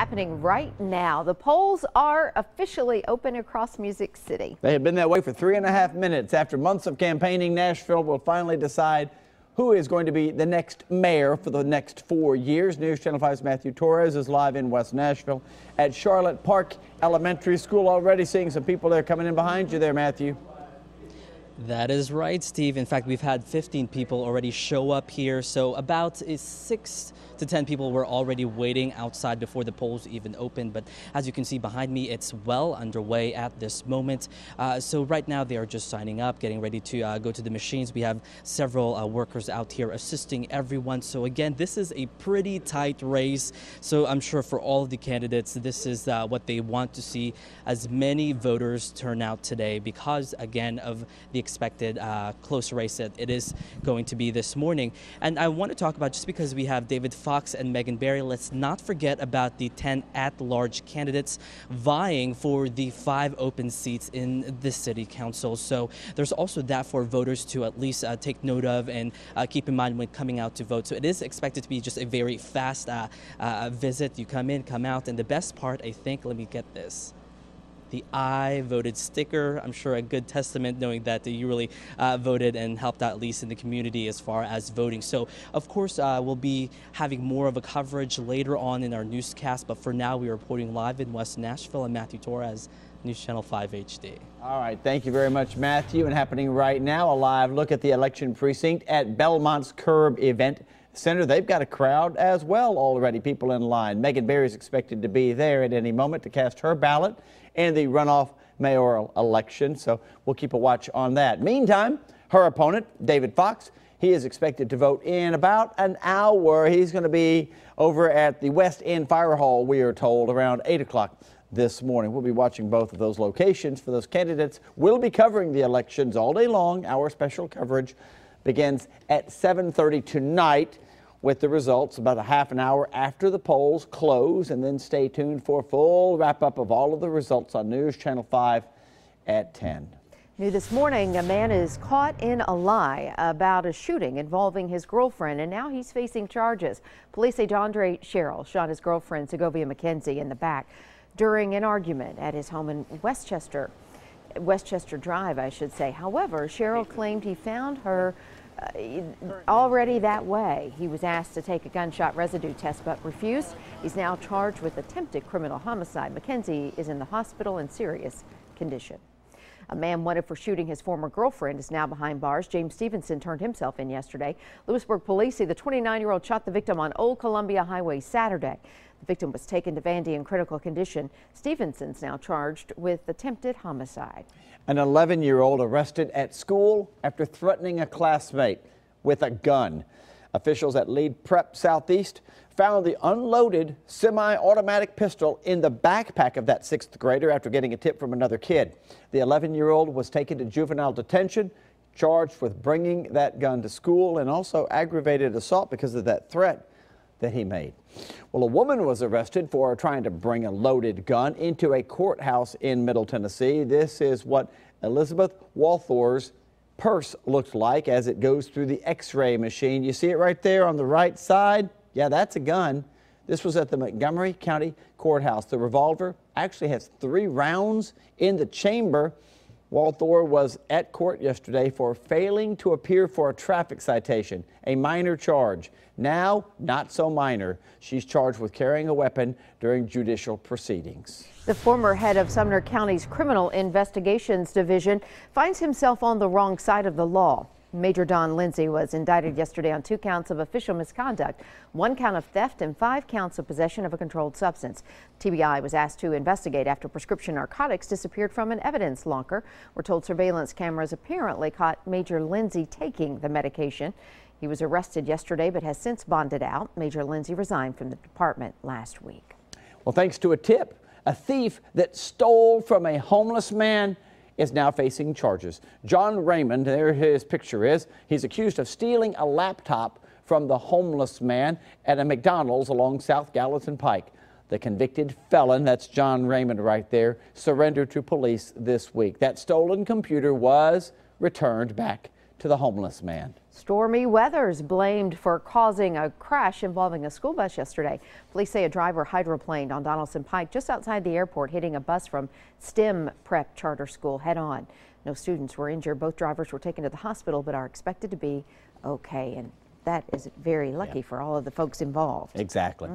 happening right now. The polls are officially open across Music City. They have been that way for 3.5 minutes. After months of campaigning, Nashville will finally decide who is going to be the next mayor for the next 4 years. News Channel 5's Matthew Torres is live in West Nashville at Charlotte Park Elementary School. Already seeing some people there coming in behind you there, Matthew. That is right, Steve. In fact, we've had 15 people already show up here. So about 6 to 10 people were already waiting outside before the polls even opened. But as you can see behind me, it's well underway at this moment. So right now they are just signing up, getting ready to go to the machines. We have several workers out here assisting everyone. So again, this is a pretty tight race. So I'm sure for all of the candidates, this is what they want to see, as many voters turn out today because, again, of the expected close race that it is going to be this morning. And I want to talk about, just because we have David Fox and Megan Barry, let's not forget about the 10 at-large candidates vying for the 5 open seats in the city council. So there's also that for voters to at least take note of and keep in mind when coming out to vote. So it is expected to be just a very fast visit. You come in, come out, and the best part, I think, let me get this, the I voted sticker. I'm sure a good testament knowing that you really voted and helped out, at least in the community, as far as voting. So of course we'll be having more of a coverage later on in our newscast, but for now we are reporting live in West Nashville. And Matthew Torres, News Channel 5 HD. All right, thank you very much, Matthew. And happening right now, a live look at the election precinct at Belmont's Curb Event Center. They've got a crowd as well already, people in line. Megan Barry is expected to be there at any moment to cast her ballot in the runoff mayoral election, so we'll keep a watch on that. Meantime, her opponent, David Fox, he is expected to vote in about an hour. He's going to be over at the West End Fire Hall, we are told, around 8 o'clock this morning. We'll be watching both of those locations for those candidates. We'll be covering the elections all day long. Our special coverage begins at 7:30 tonight, with the results about a half an hour after the polls close, and then stay tuned for a full wrap-up of all of the results on News Channel 5 at 10. New this morning, a man is caught in a lie about a shooting involving his girlfriend, and now he's facing charges. Police say DeAndre Sherrill shot his girlfriend, Segovia McKenzie, in the back during an argument at his home in Westchester Drive, I should say. However, Sherrill claimed he found her already that way. He was asked to take a gunshot residue test but refused. He's now charged with attempted criminal homicide. McKenzie is in the hospital in serious condition. A man wanted for shooting his former girlfriend is now behind bars. James Stevenson turned himself in yesterday. Lewisburg police say the 29-year-old shot the victim on Old Columbia Highway Saturday. The victim was taken to Vandy in critical condition. Stevenson's now charged with attempted homicide. An 11-year-old arrested at school after threatening a classmate with a gun. Officials at Lead Prep Southeast found the unloaded semi-automatic pistol in the backpack of that 6th grader after getting a tip from another kid. The 11-year-old was taken to juvenile detention, charged with bringing that gun to school and also aggravated assault because of that threat that he made. Well, a woman was arrested for trying to bring a loaded gun into a courthouse in Middle Tennessee. This is what Elizabeth Walthour's purse looked like as it goes through the x-ray machine. You see it right there on the right side? Yeah, that's a gun. This was at the Montgomery County Courthouse. The revolver actually has 3 rounds in the chamber. Walthour was at court yesterday for failing to appear for a traffic citation, a minor charge. Now, not so minor. She's charged with carrying a weapon during judicial proceedings. The former head of Sumner County's Criminal Investigations Division finds himself on the wrong side of the law. Major Don Lindsay was indicted yesterday on 2 counts of official misconduct, 1 count of theft, and 5 counts of possession of a controlled substance. TBI was asked to investigate after prescription narcotics disappeared from an evidence locker. We're told surveillance cameras apparently caught Major Lindsay taking the medication. He was arrested yesterday but has since bonded out. Major Lindsay resigned from the department last week. Well, thanks to a tip, a thief that stole from a homeless man is now facing charges. John Raymond, there his picture is, he's accused of stealing a laptop from the homeless man at a McDonald's along South Gallatin Pike. The convicted felon, that's John Raymond right there, surrendered to police this week. That stolen computer was returned back to the homeless man. Stormy weather's blamed for causing a crash involving a school bus yesterday. Police say a driver hydroplaned on Donaldson Pike just outside the airport, hitting a bus from STEM Prep Charter School head on. No students were injured. Both drivers were taken to the hospital but are expected to be okay. And that is very lucky for all of the folks involved. Exactly.